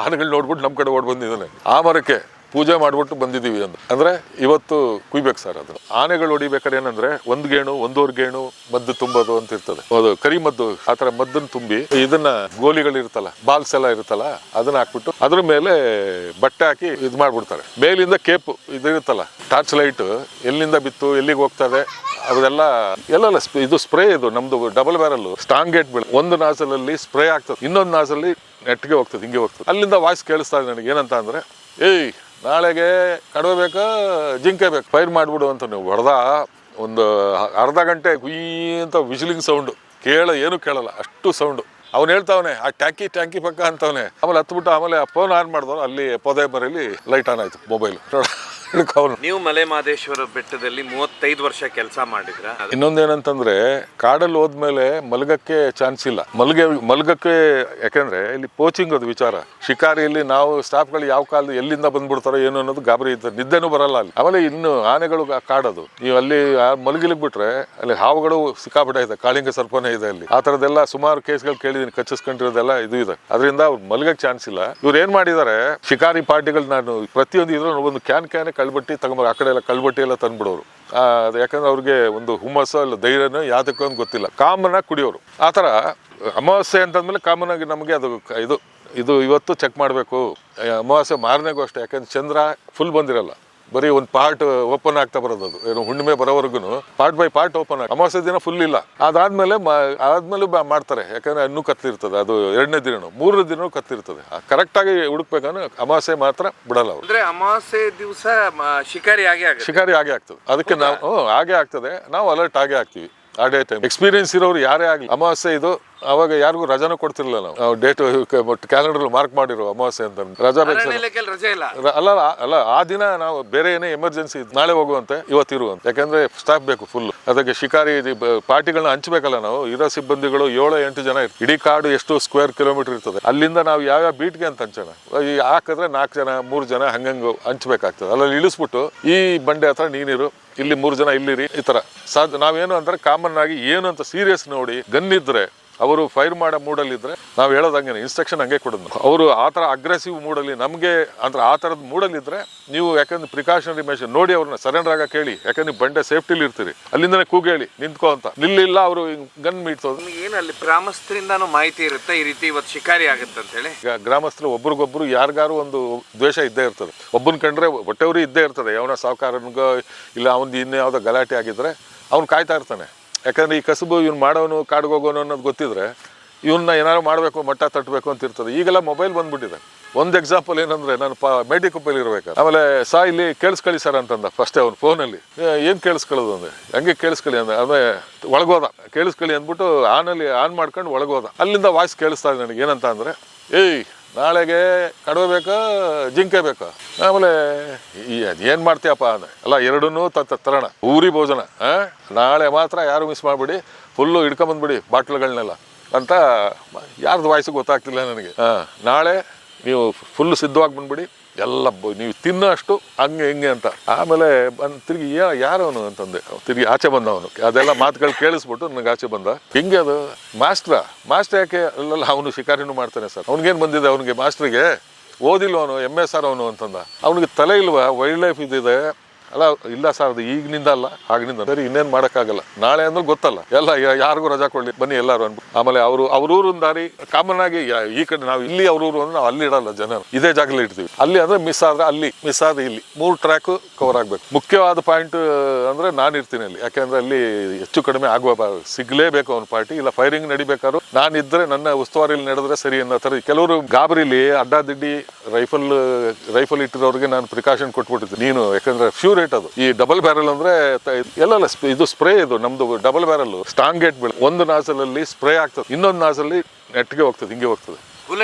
ಆನೆಗಳು ನೋಡ್ಬಿಟ್ಟು ನಮ್ಮ ಕಡೆ ಓಡ್ ಬಂದಿದ್ದಾನೆ. ಆ ಮರಕ್ಕೆ ಪೂಜೆ ಮಾಡ್ಬಿಟ್ಟು ಬಂದಿದ್ದೀವಿ ಅಂದ್ರೆ ಇವತ್ತು ಕುಯ್ಬೇಕು ಸರ್. ಅದು ಆನೆಗಳು ಹೊಡಿಬೇಕಾದ್ರೆ ಏನಂದ್ರೆ ಒಂದ್ ಗೇಣು ಒಂದೂವರೆ ಗೇಣು ಮದ್ದು ತುಂಬೋದು ಅಂತ ಇರ್ತದೆ. ಅದು ಕರಿ ಮದ್ದು, ಆತರ ಮದ್ದನ್ನ ತುಂಬಿ ಇದನ್ನ ಗೋಲಿಗಳಿರುತ್ತಲ್ಲ, ಬಾಲ್ಸ್ ಎಲ್ಲ ಇರುತ್ತಲ್ಲ, ಅದನ್ನ ಹಾಕ್ಬಿಟ್ಟು ಅದ್ರ ಮೇಲೆ ಬಟ್ಟೆ ಹಾಕಿ ಇದ್ ಮಾಡ್ಬಿಡ್ತಾರೆ. ಮೇಲಿಂದ ಕೇಪ್ ಇದಿರುತ್ತಲ್ಲ, ಟಾರ್ಚ್ ಲೈಟ್ ಎಲ್ಲಿಂದ ಬಿತ್ತು ಎಲ್ಲಿಗೆ ಹೋಗ್ತದೆ ಅದೆಲ್ಲ ಎಲ್ಲ ಇದು ಸ್ಪ್ರೇ. ಇದು ನಮ್ದು ಡಬಲ್ ಬ್ಯಾರಲ್ ಸ್ಟ್ರಾಂಗ್ ಗೇಟ್ ಬೀಳ, ಒಂದು ನಾಸಲಲ್ಲಿ ಸ್ಪ್ರೇ ಆಗ್ತದೆ, ಇನ್ನೊಂದು ನಾಸಲ್ಲಿ ನೆಟ್ಗೆ ಹೋಗ್ತದೆ, ಹಿಂಗೆ ಹೋಗ್ತದೆ. ಅಲ್ಲಿಂದ ವಾಯ್ಸ್ ಕೇಳಿಸ್ತಾ ಇದೆ ನನಗೆ. ಏನಂತ ಅಂದ್ರೆ, ಏಯ್ ನಾಳೆಗೆ ಕಡವೆ ಬೇಕಾ ಜಿಂಕೆ ಬೇಕು, ಫೈರ್ ಮಾಡ್ಬಿಡು ಅಂತ. ನೀವು ಹೊಡೆದ ಒಂದು ಅರ್ಧ ಗಂಟೆ ಹುಯ್ ಅಂತ ವಿಜಿಲಿಂಗ್ ಸೌಂಡು ಏನು ಕೇಳಲ್ಲ, ಅಷ್ಟು ಸೌಂಡು. ಅವ್ನು ಹೇಳ್ತಾವನೆ ಆ ಟ್ಯಾಂಕಿ ಪಕ್ಕ ಅಂತವನೆ. ಆಮೇಲೆ ಹತ್ಬಿಟ್ಟು ಆಮೇಲೆ ಫೋನ್ ಆನ್ ಮಾಡಿದವ್ರು, ಅಲ್ಲಿ ಪೊದೆ ಮರೆಯಲ್ಲಿ ಲೈಟ್ ಆನ್ ಆಯ್ತು ಮೊಬೈಲ್. ನೀವು ಮಲೆ ಮಹದೇಶ್ವರ ಬೆಟ್ಟದಲ್ಲಿ 35 ವರ್ಷ ಕೆಲಸ ಮಾಡಿದ್ರ. ಇನ್ನೊಂದೇನಂತಂದ್ರೆ ಕಾಡಲ್ಲಿ ಹೋದ್ಮೇಲೆ ಮಲಗಕ್ಕೆ ಚಾನ್ಸ್ ಇಲ್ಲ, ಮಲಗಕ್ಕೆ. ಯಾಕಂದ್ರೆ ಇಲ್ಲಿ ಪೋಚಿಂಗ್ ಅದು ವಿಚಾರ. ಶಿಕಾರಿಯಲ್ಲಿ ನಾವು ಸ್ಟಾಫ್ಗಳು ಯಾವ ಕಾಲದ ಎಲ್ಲಿಂದ ಬಂದ್ಬಿಡ್ತಾರೋ ಏನೋ ಅನ್ನೋದು ಗಾಬರಿ ಇದ್ದಾರೆ, ನಿದ್ದೆನೂ ಬರಲ್ಲ ಅಲ್ಲಿ. ಆಮೇಲೆ ಇನ್ನು ಆನೆಗಳು ಕಾಡೋದು, ನೀವು ಅಲ್ಲಿ ಮಲಗಿಲಿಗೆ ಬಿಟ್ರೆ ಅಲ್ಲಿ ಹಾವುಗಳು ಸಿಕ್ಕಾಪಟ್ಟೆ ಇದೆ, ಕಾಳಿಂಗ ಸರ್ಪನೇ ಇದೆ ಅಲ್ಲಿ. ಆ ಥರದ್ದೆಲ್ಲ ಸುಮಾರು ಕೇಸ್ಗಳು ಕೇಳಿದೀನಿ, ಕಚ್ಚಿಸ್ಕೊಂಡಿರೋದೆಲ್ಲ ಇದು ಇದೆ. ಅದರಿಂದ ಅವ್ರು ಮಲಗಕ್ಕೆ ಚಾನ್ಸ್ ಇಲ್ಲ. ಇವ್ರು ಏನ್ ಮಾಡಿದ್ದಾರೆ, ಶಿಕಾರಿ ಪಾರ್ಟಿಗಳು ನಾನು ಪ್ರತಿಯೊಂದು ಇದ್ರೂ ಒಂದು ಕ್ಯಾನ್ ಕಳ್ಬಟ್ಟಿ ತಗೊಂಬ, ಆ ಕಡೆ ಎಲ್ಲ ಕಳ್ಬಟ್ಟಿ ಎಲ್ಲ ತಂದ್ಬಿಡೋರು. ಯಾಕಂದ್ರೆ ಅವ್ರಿಗೆ ಒಂದು ಹುಮ್ಮಸ್ಸೋ ಇಲ್ಲ ಧೈರ್ಯನೋ ಯಾವ್ದಕ್ಕೋ ಅಂತ ಗೊತ್ತಿಲ್ಲ, ಕಾಮನ್ ಆಗಿ ಕುಡಿಯೋರು. ಆ ಥರ ಅಮಾವಾಸ್ಯೆ ಅಂತಂದ್ಮೇಲೆ ಕಾಮನ್ ಆಗಿ ನಮಗೆ ಅದು ಇದು ಇವತ್ತು ಚೆಕ್ ಮಾಡಬೇಕು. ಅಮಾವಾಸ್ಯೆ ಮಾರನೆಗೂ ಅಷ್ಟೇ, ಯಾಕಂದ್ರೆ ಚಂದ್ರ ಫುಲ್ ಬಂದಿರಲ್ಲ, ಬರೀ ಒಂದು ಪಾರ್ಟ್ ಓಪನ್ ಆಗ್ತಾ ಬರೋದು. ಅದು ಏನು ಹುಣ್ಣಿಮೆ ಬರೋವರೆಗೂ ಪಾರ್ಟ್ ಬೈ ಪಾರ್ಟ್ ಓಪನ್ ಆಗಿ, ಅಮಾವಾಸ್ಯೆ ದಿನ ಫುಲ್ ಇಲ್ಲ. ಅದಾದ್ಮೇಲೆ ಮಾಡ್ತಾರೆ, ಯಾಕಂದ್ರೆ ಇನ್ನೂ ಕತ್ಲಿರ್ತದೆ. ಅದು 2ನೇ ದಿನ 3ನೇ ದಿನ ಕತ್ಲಿರ್ತದೆ. ಕರೆಕ್ಟಾಗಿ ಹುಡುಕ್ಬೇಕಂದ್ರೆ ಅಮಾವಾಸ್ಯೆ ಮಾತ್ರ ಬಿಡಲ್ಲ ಅವರು. ಅಂದ್ರೆ ಅಮಾವಾಸ್ಯೆ ದಿವಸ ಶಿಕಾರಿ ಆಗೇ ಆಗ್ತದೆ. ಅದಕ್ಕೆ ನಾವು ಹಾಗೆ ಆಗ್ತದೆ, ನಾವು ಅಲರ್ಟ್ ಆಗೇ ಆಗ್ತೀವಿ ಆ ಡೇ ಟೈಮ್. ಎಕ್ಸ್ಪೀರಿಯನ್ಸ್ ಇರೋರು ಯಾರೇ ಆಗಲಿ, ಅಮಾವಾಸ್ಯೆ ಇದು ಅವಾಗ ಯಾರಿಗೂ ರಜಾನೂ ಕೊಡ್ತಿರ್ಲಿಲ್ಲ. ನಾವು ಡೇಟ್ ಕ್ಯಾಲೆಂಡರ್ ಮಾರ್ಕ್ ಮಾಡಿರೋ ಅಮಾವಾಸ್ಯೆ ಅಂತ ರಜಾ ಅಲ್ಲ. ಆ ದಿನ ನಾವು ಬೇರೆ ಏನೇ ಎಮರ್ಜೆನ್ಸಿ ನಾಳೆ ಹೋಗುವಂತೆ ಇವತ್ತು ಇರುವಂತೆ, ಯಾಕಂದ್ರೆ ಸ್ಟಾಫ್ ಬೇಕು ಫುಲ್. ಅದಕ್ಕೆ ಶಿಕಾರಿ ಪಾರ್ಟಿಗಳನ್ನ ಹಂಚ್ಬೇಕಲ್ಲ ನಾವು. ಇರೋ ಸಿಬ್ಬಂದಿಗಳು 7-8 ಜನ ಇರ್ತಾರೆ. ಇಡೀ ಕಾಡು ಎಷ್ಟು ಸ್ಕ್ವೇರ್ ಕಿಲೋಮೀಟರ್ ಇರ್ತದೆ. ಅಲ್ಲಿಂದ ನಾವು ಯಾವ ಬೀಟ್ಗೆ ಅಂತ ಹಂಚೋಣ, ಹಾಕಿದ್ರೆ 4 ಜನ 3 ಜನ ಹಂಗಂಗೆ ಹಂಚ್ಬೇಕಾಗ್ತದೆ. ಅಲ್ಲಿ ಇಳಿಸ್ಬಿಟ್ಟು ಈ ಬಂಡೆ ಹತ್ರ ನೀನಿರು, ಇಲ್ಲಿ 3 ಜನ ಇಲ್ಲಿರಿ, ಈ ತರ ನಾವೇನು ಅಂದ್ರೆ ಕಾಮನ್ ಆಗಿ ಏನು ಅಂತ ಸೀರಿಯಸ್ ನೋಡಿ. ಗನ್ ಇದ್ರೆ ಅವರು ಫೈರ್ ಮಾಡೋ ಮೂಡಲ್ಲಿದ್ದರೆ ನಾವು ಹೇಳೋದಂಗೆ ಇನ್ಸ್ಟ್ರಕ್ಷನ್ ಹಂಗೆ ಕೊಡೋದು. ಅವರು ಆ ಥರ ಅಗ್ರೆಸಿವ್ ಮೂಡಲ್ಲಿ ನಮಗೆ ಅಂದ್ರೆ ಆ ಥರದ ಮೂಡಲ್ಲಿದ್ದರೆ ನೀವು ಯಾಕಂದ್ರೆ ಪ್ರಿಕಾಷನರಿ ಮೆಷರ್ ನೋಡಿ ಅವ್ರನ್ನ ಸರೆಂಡರ್ ಆಗ ಕೇಳಿ. ಯಾಕಂದ್ರೆ ಬಂಡೆ ಸೇಫ್ಟಿಲಿ ಇರ್ತೀರಿ, ಅಲ್ಲಿಂದನೇ ಕೂಗೇಳಿ ನಿಂತ್ಕೋ ಅಂತ. ನಿಲ್ಲಿಲ್ಲ ಅವರು ಗನ್ ಮೀಡ್ಸೋದು. ಏನು ಅಲ್ಲಿ ಗ್ರಾಮಸ್ಥರಿಂದಾನು ಮಾಹಿತಿ ಇರುತ್ತೆ ಈ ರೀತಿ ಇವತ್ತು ಶಿಕಾರಿ ಆಗುತ್ತೆ ಅಂತ ಹೇಳಿ. ಈಗ ಗ್ರಾಮಸ್ಥರು ಒಬ್ರಿಗೊಬ್ರು ಯಾರಿಗಾರು ಒಂದು ದ್ವೇಷ ಇದ್ದೇ ಇರ್ತದೆ. ಒಬ್ಬನ ಕಂಡ್ರೆ ಹೊಟ್ಟೆವ್ರು ಇದ್ದೇ ಇರ್ತದೆ. ಅವನ ಸಾವುಕಾರನಿಗೋ ಇಲ್ಲ ಅವನು ಇನ್ಯಾವುದೋ ಗಲಾಟೆ ಆಗಿದ್ರೆ ಅವ್ನು ಕಾಯ್ತಾ ಇರ್ತಾನೆ. ಯಾಕಂದ್ರೆ ಈ ಕಸುಬು ಇವ್ನು ಮಾಡೋನು ಕಾಡಿಗೆ ಹೋಗೋನು ಅನ್ನೋದು ಗೊತ್ತಿದ್ರೆ ಇವನ್ನ ಏನಾದ್ರು ಮಾಡಬೇಕು, ಮಟ್ಟ ತಟ್ಟಬೇಕು ಅಂತ ಇರ್ತದೆ. ಈಗೆಲ್ಲ ಮೊಬೈಲ್ ಬಂದ್ಬಿಟ್ಟಿದೆ. ಒಂದು ಎಕ್ಸಾಂಪಲ್ ಏನಂದ್ರೆ, ನಾನು ಮೇಟಿಕೊಪ್ಪಲ್ಲಿ ಇರ್ಬೇಕಾದ್ರೆ ಆಮೇಲೆ ಇಲ್ಲಿ ಕೇಳಿಸ್ಕೊಳ್ಳಿ ಸರ್ ಅಂತಂದ ಫಸ್ಟೇ ಅವ್ನು ಫೋನಲ್ಲಿ. ಏನು ಕೇಳಿಸ್ಕೊಳ್ಳೋದು ಅಂದ್ರೆ, ಹಂಗೆ ಕೇಳಿಸ್ಕೊಳ್ಳಿ ಅಂದ್ರೆ ಆಮೇಲೆ ಒಳಗೋದ. ಕೇಳಿಸ್ಕೊಳ್ಳಿ ಅಂದ್ಬಿಟ್ಟು ಆನ್ ಮಾಡ್ಕೊಂಡು ಒಳಗೋದ. ಅಲ್ಲಿಂದ ವಾಯ್ಸ್ ಕೇಳಿಸ್ತಾ ಇದೆ ನನಗೆ. ಏನಂತ ಅಂದ್ರೆ, ಏಯ್ ನಾಳೆಗೆ ಕಡವೆ ಬೇಕಾ ಜಿಂಕೆ ಬೇಕಾ. ಆಮೇಲೆ ಏನು ಮಾಡ್ತೀಯಪ್ಪ ಅಂದ್ರೆ, ಅಲ್ಲ ಎರಡನ್ನೂ ತರೋಣ, ಊರಿ ಭೋಜನ. ನಾಳೆ ಮಾತ್ರ ಯಾರು ಮಿಸ್ ಮಾಡಿಬಿಡಿ, ಫುಲ್ಲು ಹಿಡ್ಕೊಂಬಂದ್ಬಿಡಿ ಬಾಟ್ಲುಗಳನ್ನೆಲ್ಲ ಅಂತ. ಯಾರ್ದು ವಾಯ್ಸು ಗೊತ್ತಾಗ್ತಿಲ್ಲ ನನಗೆ. ನಾಳೆ ನೀವು ಫುಲ್ಲು ಸಿದ್ಧವಾಗಿ ಬಂದ್ಬಿಡಿ, ಎಲ್ಲ ನೀವು ತಿನ್ನೋ ಅಷ್ಟು ಹಂಗೆ ಹಿಂಗೆ ಅಂತ. ಆಮೇಲೆ ತಿರುಗಿ ಯಾರವನು ಅಂತಂದೆ. ತಿರುಗಿ ಆಚೆ ಬಂದವನು. ಅದೆಲ್ಲ ಮಾತುಗಳು ಕೇಳಿಸ್ಬಿಟ್ಟು ನನಗೆ ಆಚೆ ಬಂದ. ಹಿಂಗೆ ಅದು ಮಾಸ್ಟರ್ ಯಾಕೆ ಅಲ್ಲೆಲ್ಲ ಅವನು ಶಿಕಾರಿನೂ ಮಾಡ್ತಾನೆ ಸರ್. ಅವ್ನಿಗೇನು ಬಂದಿದೆ, ಅವನಿಗೆ ಮಾಸ್ಟ್ರಿಗೆ ಓದಿಲ್ವ ಅವನು, MSR ಅವನು ಅಂತಂದ. ಅವನಿಗೆ ತಲೆ ಇಲ್ವಾ, ವೈಲ್ಡ್ ಲೈಫ್ ಇದಿದೆ ಅಲ್ಲ. ಇಲ್ಲ ಸರ್, ಅದು ಈಗಿನಿಂದ ಅಲ್ಲ ಆಗಿನಿಂದ. ಸರಿ, ಇನ್ನೇನು ಮಾಡೋಕ್ಕಾಗಲ್ಲ. ನಾಳೆ ಅಂದ್ರೆ ಗೊತ್ತಲ್ಲ, ಎಲ್ಲ ಯಾರಿಗೂ ರಜಾ ಕೊಡ್ಲಿ ಬನ್ನಿ ಎಲ್ಲರೂ ಅನ್ಬಿಟ್ಟು. ಆಮೇಲೆ ಅವ್ರೂರಿನ ದಾರಿ ಕಾಮನ್ ಆಗಿ ಈ ಕಡೆ ನಾವು ಇಲ್ಲಿ ಅವ್ರೂರು ಅಂದ್ರೆ ನಾವು ಅಲ್ಲಿ ಇಡಲ್ಲ, ಜನ ಇದೇ ಜಾಗದಲ್ಲಿ ಇಡ್ತೀವಿ. ಅಲ್ಲಿ ಅಂದ್ರೆ ಮಿಸ್ ಆದ್ರೆ ಅಲ್ಲಿ, ಮಿಸ್ ಆದ್ರೆ ಇಲ್ಲಿ, 3 ಟ್ರ್ಯಾಕ್ ಕವರ್ ಆಗ್ಬೇಕು. ಮುಖ್ಯವಾದ ಪಾಯಿಂಟ್ ಅಂದ್ರೆ ನಾನು ಇರ್ತೀನಿ ಅಲ್ಲಿ. ಯಾಕೆಂದ್ರೆ ಅಲ್ಲಿ ಹೆಚ್ಚು ಕಡಿಮೆ ಆಗುವಬಾರದು, ಸಿಗ್ಲೇಬೇಕು ಅವ್ನ ಪಾರ್ಟಿ. ಇಲ್ಲ ಫೈರಿಂಗ್ ನಡಿಬೇಕಾದ್ರು ನಾನಿದ್ರೆ ನನ್ನ ಉಸ್ತುವಾರಿಲಿ ನಡೆದ್ರೆ ಸರಿ ಅನ್ನೋ ಥರ. ಕೆಲವರು ಗಾಬರಿಲಿ ಅಡ್ಡಾದಿಡ್ಡಿ ರೈಫಲ್ ಇಟ್ಟಿರೋರಿಗೆ ನಾನು ಪ್ರಿಕಾಷನ್ ಕೊಟ್ಬಿಟ್ಟಿದ್ದೆ. ನೀನು ಯಾಕಂದ್ರೆ ಫ್ಯೂರ್ ಅದು ಈ ಡಬಲ್ ಬ್ಯಾರಲ್ ಅಂದ್ರೆ ಎಲ್ಲ ಇದು ಸ್ಪ್ರೇ. ಇದು ನಮ್ದು ಡಬಲ್ ಬ್ಯಾರಲ್ ಸ್ಟ್ರಾಂಗ್ ಗೇಟ್ ಬೀಳ, ಒಂದು ನಾಸಲಲ್ಲಿ ಸ್ಪ್ರೇ ಆಗ್ತದೆ, ಇನ್ನೊಂದು ನಾಸಲ್ಲಿ ನೆಟ್ಗೆ ಹೋಗ್ತದೆ, ಹಿಂಗೆ ಹೋಗ್ತದೆ.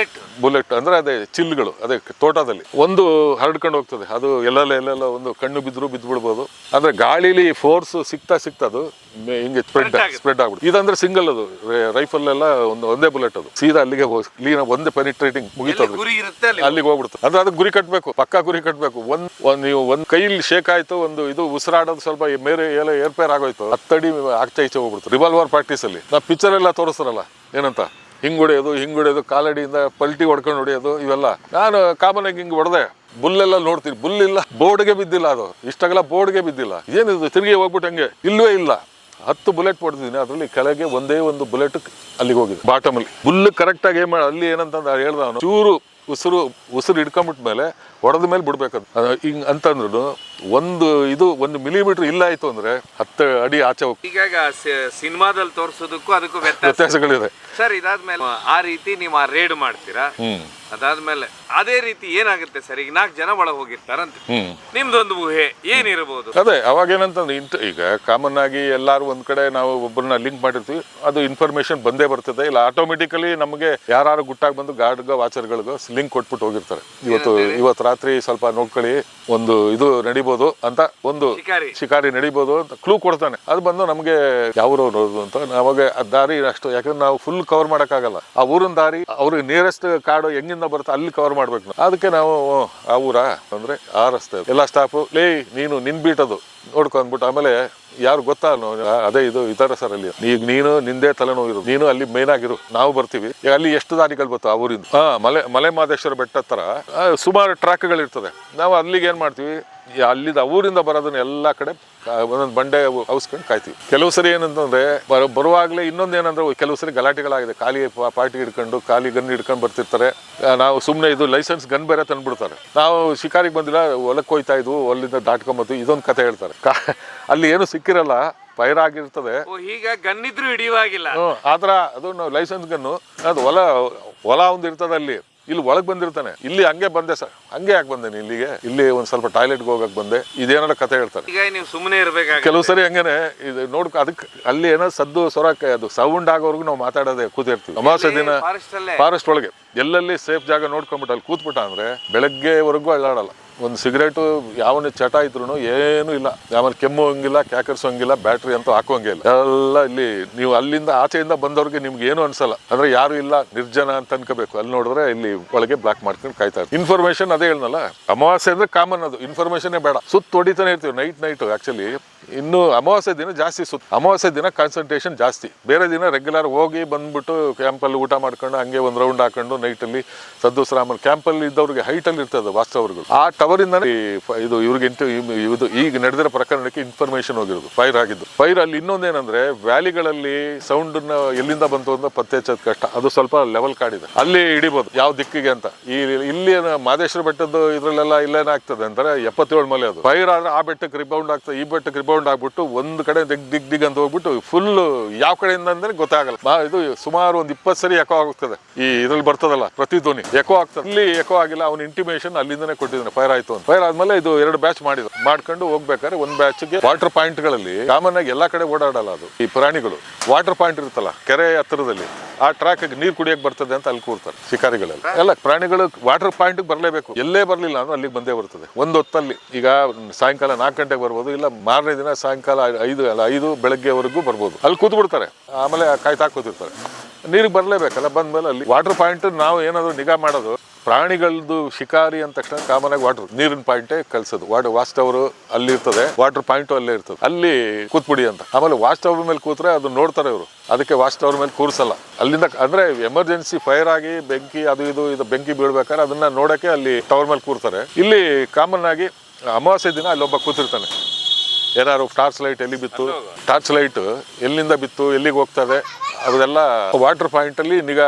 ಬುಲೆಟ್ ಅಂದ್ರೆ ಅದೇ ಚಿಲ್ಗಳು, ಅದೇ ತೋಟದಲ್ಲಿ ಒಂದು ಹರಡ್ಕೊಂಡು ಹೋಗ್ತದೆ. ಅದು ಎಲ್ಲೆಲ್ಲ ಒಂದು ಕಣ್ಣು ಬಿದ್ಬಿಡ್ಬೋದು. ಅಂದ್ರೆ ಗಾಳಿಲಿ ಫೋರ್ಸ್ ಸಿಕ್ತದು ಹಿಂಗೆ ಸ್ಪ್ರೆಡ್ ಆಗ್ಬಿಡುತ್ತೆ. ಇದಂದ್ರೆ ಸಿಂಗಲ್, ಅದು ರೈಫಲ್ ಎಲ್ಲ ಒಂದೇ ಬುಲೆಟ್. ಅದು ಸೀದಾ ಅಲ್ಲಿಗೆ ಕ್ಲೀನ್ ಒಂದೇ ಪೆನಿಟ್ರೇಟಿಂಗ್ ಮುಗಿತದೆ, ಅಲ್ಲಿಗೆ ಹೋಗ್ಬಿಡುತ್ತೆ. ಅಂದ್ರೆ ಅದಕ್ಕೆ ಗುರಿ ಕಟ್ಟಬೇಕು, ಪಕ್ಕಾ ಗುರಿ ಕಟ್ಟಬೇಕು. ನೀವು ಒಂದ್ ಕೈಲಿ ಶೇಕ್ ಆಯ್ತು, ಒಂದು ಇದು ಉಸಿರಾಡೋದು ಸ್ವಲ್ಪ ಮೇರೆ ಎಲ್ಲ ಏರ್ಪೇರ್ ಆಗೋಯ್ತು, 10 ಅಡಿ ಆಚೆ ಈಚೆ ಹೋಗ್ಬಿಡ್ತು. ರಿವಾಲ್ವರ್ ಪ್ರಾಕ್ಟೀಸ್ ಅಲ್ಲಿ ನಾವು ಪಿಕ್ಚರ್ ಎಲ್ಲ ತೋರಿಸ್ತಾರಲ್ಲ, ಏನಂತ ಹಿಂಗ್ ಹೊಡೆಯೋದು ಕಾಲಡಿಯಿಂದ ಪಲ್ಟಿ ಹೊಡ್ಕೊಂಡು ಹೊಡೆಯೋದು ಇವೆಲ್ಲ. ನಾನು ಕಾಮನ್ ಆಗಿ ಹಿಂಗ್ ಹೊಡೆದೆ, ಬುಲ್ಲೆಲ್ಲ ನೋಡ್ತೀನಿ, ಬುಲ್ ಇಲ್ಲ, ಬೋರ್ಡ್ಗೆ ಬಿದ್ದಿಲ್ಲ, ಅದು ಇಷ್ಟಾಗಲ್ಲ ಬೋರ್ಡ್ಗೆ ಬಿದ್ದಿಲ್ಲ. ಏನಿದು ತಿರುಗಿ ಹೋಗ್ಬಿಟ್ಟು ಹಂಗೆ ಇಲ್ಲವೇ ಇಲ್ಲ. 10 ಬುಲೆಟ್ ಹೊಡೆದಿದ್ದೀನಿ, ಅದರಲ್ಲಿ ಕೆಳಗೆ ಒಂದೇ ಒಂದು ಬುಲೆಟ್ ಅಲ್ಲಿಗೆ ಹೋಗಿದೆ ಬಾಟಮಲ್ಲಿ. ಬುಲ್ ಕರೆಕ್ಟಾಗಿ ಅಲ್ಲಿ ಏನಂತಂದ ಹೇಳ್ದ ಅವನು, ಚೂರು ಉಸಿರು ಹಿಡ್ಕೊಂಬಿಟ್ಮೇಲೆ ಹೊಡೆದ ಮೇಲೆ ಬಿಡ್ಬೇಕಂತ. ಹಿಂಗ್ ಅಂತಂದ್ರು ಒಂದು ಮಿಲಿಮೀಟರ್ ಇಲ್ಲ ಆಯ್ತು ಅಂದ್ರೆ 10 ಅಡಿ ಆಚೆ ಹೋಗಿ. ಈಗ ಸಿನಿಮಾದಲ್ಲಿ ತೋರಿಸೋದಕ್ಕೂ ಅದಕ್ಕೂ ವ್ಯತ್ಯಾಸಗಳಿದೆ ಸರ್. ಇದಾದ್ಮೇಲೆ ಆ ರೀತಿ ನೀವು ಆ ರೇಡ್ ಮಾಡ್ತೀರಾ, ಅದಾದ್ಮೇಲೆ ಅದೇ ರೀತಿ ಏನಾಗುತ್ತೆ ಸರ್? ಈಗ 4 ಜನ ಒಳಗೆ ಹೋಗಿರ್ತಾರಂತ, ನಿಮ್ದೊಂದು ಊಹೆ ಏನಿರಬಹುದು? ಅದೇ ಅವಾಗ ಏನಂತಂದ್ರೆ ಈಗ ಕಾಮನ್ ಆಗಿ ಎಲ್ಲಾರು ಒಂದ್ ಕಡೆ ನಾವು ಒಬ್ಬರನ್ನ ಲಿಂಕ್ ಮಾಡಿರ್ತೀವಿ, ಅದು ಇನ್ಫಾರ್ಮೇಶನ್ ಬಂದೇ ಬರ್ತದೆ. ಇಲ್ಲ ಆಟೋಮೆಟಿಕಲಿ ನಮಗೆ ಯಾರು ಗುಟ್ಟಾಗಿ ಬಂದು ಗಾರ್ಡ್ಗೋ ವಾಚರ್ಗಳಿಗೋ ಲಿಂಕ್ ಕೊಟ್ಬಿಟ್ಟು ಹೋಗಿರ್ತಾರೆ. ಇವತ್ತು ರಾತ್ರಿ ಸ್ವಲ್ಪ ನೋಡ್ಕೊಳ್ಳಿ, ಒಂದು ಇದು ನಡಿಬೋದು ಅಂತ, ಒಂದು ಶಿಕಾರಿ ನಡಿಬೋದು ಅಂತ ಕ್ಲೂ ಕೊಡ್ತಾನೆ. ಅದು ಬಂದು ನಮಗೆ ಯಾವ್ರವ್ರು ಅಂತ ಅವಾಗ ದಾರಿ ಅಷ್ಟು, ಯಾಕಂದ್ರೆ ನಾವು ಫುಲ್ ಕವರ್ ಮಾಡೋಕ್ಕಾಗಲ್ಲ. ಆ ಊರಿನ ದಾರಿ ಅವ್ರಿಗೆ ನಿಯರೆಸ್ಟ್ ಕಾಡು ಹೆಂಗಿಂದ ಬರುತ್ತೆ ಅಲ್ಲಿ ಕವರ್ ಮಾಡ್ಬೇಕು. ಅದಕ್ಕೆ ನಾವು ಆ ಊರ ಅಂದ್ರೆ ಆ ರಸ್ತೆ ಎಲ್ಲ ಸ್ಟಾಫು, ನೀನು ನಿನ್ ಬೀಟದು ನೋಡ್ಕೊಂಡ್ಬಿಟ್ಟು ಆಮೇಲೆ ಯಾರು ಗೊತ್ತಾ ಅದೇ ಇದು ಈ ತರ ಸರ್ ಅಲ್ಲಿ ಈಗ ನೀನು ನಿಂದೇ ತಲೆನೋವಿರು, ನೀನು ಅಲ್ಲಿ ಮೇನ್ ಆಗಿರು, ನಾವು ಬರ್ತೀವಿ. ಅಲ್ಲಿ ಎಷ್ಟು ದಾರಿಗಳು ಬರ್ತಾವ ಆ ಊರಿಂದ. ಮಲೆ ಮಹದೇಶ್ವರ ಬೆಟ್ಟ ತರ ಸುಮಾರು ಟ್ರ್ಯಾಕ್ಗಳಿರ್ತದೆ. ನಾವು ಅಲ್ಲಿಗೆ ಏನ್ ಮಾಡ್ತೀವಿ, ಅಲ್ಲಿಂದ ಊರಿಂದ ಬರೋದನ್ನ ಎಲ್ಲಾ ಕಡೆ ಒಂದೊಂದು ಬಂಡೆ ಔಸ್ಕೊಂಡು ಕಾಯ್ತೀವಿ. ಕೆಲವು ಸರಿ ಏನಂತಂದ್ರೆ ಬರುವಾಗಲೇ ಇನ್ನೊಂದೇನಂದ್ರೆ ಕೆಲವು ಸರಿ ಗಲಾಟೆಗಳಾಗಿದೆ, ಖಾಲಿ ಪಾರ್ಟಿ ಹಿಡ್ಕೊಂಡು ಖಾಲಿ ಗನ್ ಹಿಡ್ಕೊಂಡು ಬರ್ತಿರ್ತಾರೆ. ನಾವು ಸುಮ್ಮನೆ ಇದು ಲೈಸೆನ್ಸ್ ಗನ್ ಬೇರೆ ತಂದ್ಬಿಡ್ತಾರೆ. ನಾವು ಶಿಕಾರಿಗೆ ಬಂದಿಲ್ಲ, ಹೊಲಕ್ಕೆ ಹೋಯ್ತಾ ಇದ್ವು, ಅಲ್ಲಿಂದ ದಾಟ್ಕೊಂಬತ್ತು, ಇದೊಂದು ಕತೆ ಹೇಳ್ತಾರೆ. ಅಲ್ಲಿ ಏನು ಸಿಕ್ಕಿರಲ್ಲ, ಫೈರ್ ಆಗಿರ್ತದೆ. ಈಗ ಗನ್ ಇದ್ರು ಹಿಡಿಯುವಾಗಿಲ್ಲ ಆತರ ಅದು ನಾವು ಲೈಸೆನ್ಸ್ ಗನ್ನು, ಅದು ಹೊಲ ಒಂದು ಇರ್ತದೆ ಅಲ್ಲಿ. ಇಲ್ಲಿ ಒಳಗೆ ಬಂದಿರ್ತಾನೆ, ಇಲ್ಲಿ ಹಂಗೆ ಬಂದೆ ಸರ್, ಹಂಗೆ ಯಾಕೆ ಬಂದೆ ಇಲ್ಲಿಗೆ, ಇಲ್ಲಿ ಒಂದ್ ಸ್ವಲ್ಪ ಟಾಯ್ಲೆಟ್ಗೆ ಹೋಗಕ್ ಬಂದೆ, ಇದೇನಾರ ಕತೆ ಹೇಳ್ತಾರೆ. ಈಗ ನೀವು ಸುಮ್ಮನೆ ಇರ್ಬೇಕಾಗ ಕೆಲವು ಸರಿ ಹಂಗೇನೆ ಇದು ಅದಕ್ಕೆ ಅಲ್ಲಿ ಏನೋ ಸದ್ದು ಸೊರಕ್ಕೆ ಅದು ಸೌಂಡ್ ಆಗೋವರೆಗೂ ನಾವು ಮಾತಾಡೋದೇ ಕೂತಿರ್ತೀವಿ. ಅಮಾವಾಸ್ಯೆ ದಿನ ಫಾರೆಸ್ಟ್ ಒಳಗೆ ಎಲ್ಲೆಲ್ಲಿ ಸೇಫ್ ಜಾಗ ನೋಡ್ಕೊಂಡ್ಬಿಟ್ಟು ಅಲ್ಲಿ ಕೂತ್ಬಿಟ್ಟ ಅಂದ್ರೆ ಬೆಳಗ್ಗೆವರೆಗೂ ಅಳ್ಳಾಡಲ್ಲ. ಒಂದು ಸಿಗರೇಟು ಯಾವನ ಚಟ ಇದ್ರು ಏನೂ ಇಲ್ಲ, ಆಮೇಲೆ ಕೆಮ್ಮು ಹಂಗಿಲ್ಲ, ಕ್ಯಾಕರ್ಸ್ ಹಂಗಿಲ್ಲ, ಬ್ಯಾಟ್ರಿ ಅಂತೂ ಹಾಕುವಂಗೆ ಇಲ್ಲ. ಎಲ್ಲ ಇಲ್ಲಿ ನೀವು ಅಲ್ಲಿಂದ ಆಚೆಯಿಂದ ಬಂದವ್ರಿಗೆ ನಿಮ್ಗೆ ಏನು ಅನ್ಸಲ್ಲ, ಅಂದ್ರೆ ಯಾರು ಇಲ್ಲ, ನಿರ್ಜನ ಅಂತ ಅನ್ಕೋಬೇಕು. ಅಲ್ಲಿ ನೋಡಿದ್ರೆ ಇಲ್ಲಿ ಒಳಗೆ ಬ್ಲಾಕ್ ಮಾಡ್ಕೊಂಡು ಕಾಯ್ತಾ ಇರ್ತೀವಿ. ಇನ್ಫಾರ್ಮೇಶನ್ ಅದೇ ಹೇಳ್ನಲ್ಲ, ಅಮಾವಾಸ್ಯೆ ಅಂದ್ರೆ ಕಾಮನ್, ಅದು ಇನ್ಫಾರ್ಮೇಶನೇ ಬೇಡ, ಸುತ್ತ ಹೊಡಿತಾನೆ ಇರ್ತೀವಿ ನೈಟ್. ಆಕ್ಚುಲಿ ಇನ್ನು ಅಮಾವಾಸ್ಯೆ ದಿನ ಜಾಸ್ತಿ ಅಮಾವಾಸ್ಯೆ ದಿನ ಕಾನ್ಸಂಟ್ರೇಷನ್ ಜಾಸ್ತಿ. ಬೇರೆ ದಿನ ರೆಗ್ಯುಲರ್ ಹೋಗಿ ಬಂದ್ಬಿಟ್ಟು ಕ್ಯಾಂಪಲ್ಲಿ ಊಟ ಮಾಡ್ಕೊಂಡು ಹಂಗೆ ಒಂದು ರೌಂಡ್ ಹಾಕೊಂಡು ನೈಟಲ್ಲಿ ಸದ್ದೂಸ್ರಾಮಲ್ಲಿ ಕ್ಯಾಂಪಲ್ಲಿ ಇದ್ದವ್ರಿಗೆ ಹೈಟಲ್ಲಿ ಇರ್ತದೆ ವಾಸ್ತವರ್ಗಳು. ಆ ಟವರಿಂದ ಇದು ಇವ್ರಿಗೆ ಇದು ಈಗ ನಡೆದಿರೋ ಪ್ರಕರಣಕ್ಕೆ ಇನ್ಫಾರ್ಮೇಶನ್ ಹೋಗಿರೋದು, ಫೈರ್ ಆಗಿದ್ದು. ಫೈರ್ ಅಲ್ಲಿ ಇನ್ನೊಂದೇನಂದ್ರೆ ವ್ಯಾಲಿಗಳಲ್ಲಿ ಸೌಂಡ್ ಎಲ್ಲಿಂದ ಬಂತು ಅಂತ ಪತ್ತೆ ಹಚ್ಚೋದು ಕಷ್ಟ. ಅದು ಸ್ವಲ್ಪ ಲೆವೆಲ್ ಕಾಡಿದೆ, ಅಲ್ಲಿ ಹಿಡಿಬೋದು ಯಾವ ದಿಕ್ಕಿಗೆ ಅಂತ. ಇಲ್ಲಿ ಮಹದೇಶ್ವರ ಬೆಟ್ಟದ್ದು ಇದ್ರಲ್ಲೆಲ್ಲ ಇಲ್ಲೇನಾಗ್ತದೆ ಅಂತಾರೆ 77 ಮಲೆ, ಅದು ಫೈರ್ ಆದ್ರೆ ಆ ಬೆಟ್ಟಕ್ಕೆ ರಿಬೌಂಡ್ ಆಗ್ತದೆ, ಈ ಬೆಟ್ಟಕ್ಕೆ ರಿಬೌಂಡ್ ಆಗ್ಬಿಟ್ಟು ಒಂದು ಕಡೆ ದಿಗ್ ಅಂತ ಹೋಗ್ಬಿಟ್ಟು ಫುಲ್ ಯಾವ ಕಡೆಯಿಂದ ಅಂದ್ರೆ ಗೊತ್ತಾಗಲ್ಲ. ಇದು ಸುಮಾರು ಒಂದು 20 ಸರಿ ಎಕೋ ಆಗುತ್ತದೆ. ಈ ಇದ್ರಲ್ಲಿ ಬರ್ತದಲ್ಲ ಪ್ರತಿಧ್ವನಿ ಎಕೋ ಆಗ್ತದೆ. ಇಲ್ಲಿ ಎಕೋ ಆಗಿಲ್ಲ, ಅವ್ನ ಇಂಟಿಮೇಷನ್ ಅಲ್ಲಿಂದನೇ ಕೊಟ್ಟಿದ್ದಾನೆ ಫೈರ್ ಆಯ್ತು ಅಂತ. ಫೈರ್ ಆದ್ಮೇಲೆ ಇದು 2 ಬ್ಯಾಚ್ ಮಾಡ್ಕೊಂಡು ಹೋಗ್ಬೇಕಾದ್ರೆ ಒಂದು ಬ್ಯಾಚ್ಗೆ ವಾಟರ್ ಪಾಯಿಂಟ್ ಗಳಲ್ಲಿ ಕಾಮನ್ ಆಗಿ ಎಲ್ಲಾ ಕಡೆ ಓಡಾಡಲ್ಲ. ಅದು ಈ ಪ್ರಾಣಿಗಳು ವಾಟರ್ ಪಾಯಿಂಟ್ ಇರುತ್ತಲ್ಲ ಕೆರೆ ಹತ್ತಿರದಲ್ಲಿ, ಆ ಟ್ರ್ಯಾಕ್ ನೀರು ಕುಡಿಯಕ್ಕೆ ಬರ್ತದೆ ಅಂತ ಅಲ್ಲಿ ಕೂರ್ತಾರೆ ಶಿಕಾರಿಗಳೆಲ್ಲ. ಎಲ್ಲ ಪ್ರಾಣಿಗಳು ವಾಟರ್ ಪಾಯಿಂಟ್ ಬರಲೇಬೇಕು, ಎಲ್ಲೇ ಬರ್ಲಿಲ್ಲ ಅಂದ್ರೆ ಅಲ್ಲಿಗೆ ಬಂದೇ ಬರ್ತದೆ. ಒಂದು ಹೊತ್ತಲ್ಲಿ ಈಗ ಸಾಯಂಕಾಲ 4 ಗಂಟೆಗೆ ಬರ್ಬೋದು, ಇಲ್ಲ ಮಾರನೇ ದಿನ ಸಾಯಂಕಾಲ 5 ಬೆಳಗ್ಗೆವರೆಗೂ ಬರ್ಬೋದು. ಅಲ್ಲಿ ಕೂತ್ ಬಿಡ್ತಾರೆ, ಆಮೇಲೆ ಕಾಯ್ತಾ ಕೂತಿರ್ತಾರೆ. ನೀರಿಗೆ ಬರಲೇಬೇಕಲ್ಲ. ಬಂದ್ಮೇಲೆ ಅಲ್ಲಿ ವಾಟರ್ ಪಾಯಿಂಟ್ ನಾವು ಏನಾದ್ರು ನಿಗಾ ಮಾಡೋದು, ಪ್ರಾಣಿಗಳದ್ದು ಶಿಕಾರಿ ಅಂದ ತಕ್ಷಣ ಕಾಮನ್ ಆಗಿ ನೀರಿನ ಪಾಯಿಂಟೇ ಕಳ್ಸೋದು. ವಾಚ್ ಟವರ್ ಅಲ್ಲಿ ಇರ್ತದೆ, ವಾಟರ್ ಪಾಯಿಂಟ್ ಅಲ್ಲೇ ಇರ್ತದೆ, ಅಲ್ಲಿ ಕೂತ್ಬಿಡಿ ಅಂತ. ಆಮೇಲೆ ವಾಚ್ ಟವರ್ ಮೇಲೆ ಕೂತ್ರೆ ಅದು ನೋಡ್ತಾರೆ ಇವರು, ಅದಕ್ಕೆ ವಾಚ್ ಟವರ್ ಮೇಲೆ ಕೂರಿಸಲ್ಲ. ಅಲ್ಲಿಂದ ಅಂದ್ರೆ ಎಮರ್ಜೆನ್ಸಿ ಫೈರ್ ಆಗಿ ಬೆಂಕಿ ಇದು ಬೆಂಕಿ ಬೀಳ್ಬೇಕಾದ್ರೆ ಅದನ್ನ ನೋಡಕ್ಕೆ ಅಲ್ಲಿ ಟವರ್ ಮೇಲೆ ಕೂರ್ತಾರೆ. ಇಲ್ಲಿ ಕಾಮನ್ ಆಗಿ ಅಮಾವಾಸ್ಯೆ ದಿನ ಅಲ್ಲೊಬ್ಬ ಕೂತಿರ್ತಾನೆ. ಏನಾದ್ರು ಟಾರ್ಚ್ ಲೈಟ್ ಎಲ್ಲಿ ಬಿತ್ತು, ಟಾರ್ಚ್ ಲೈಟ್ ಎಲ್ಲಿಂದ ಬಿತ್ತು, ಎಲ್ಲಿಗೆ ಹೋಗ್ತದೆ, ಅದೆಲ್ಲ ವಾಟರ್ ಪಾಯಿಂಟ್ ಅಲ್ಲಿ ನಿಗಾ.